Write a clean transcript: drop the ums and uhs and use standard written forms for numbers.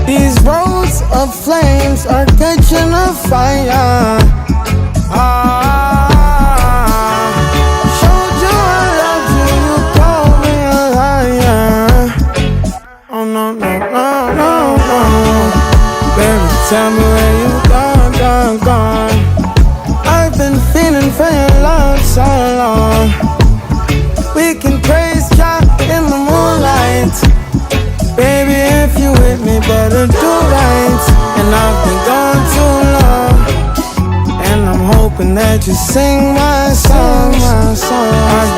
These roads of flames are catching a fire. Showed you I loved you, you called me a liar. Oh no, no, no, no, no. Baby, tell me where you gone, gone, gone. I've been feeling for your love so long. We can praise God in the moonlight. Baby, if you with me, better do right. And I've been gone too long, and I'm hoping that you sing my songs. I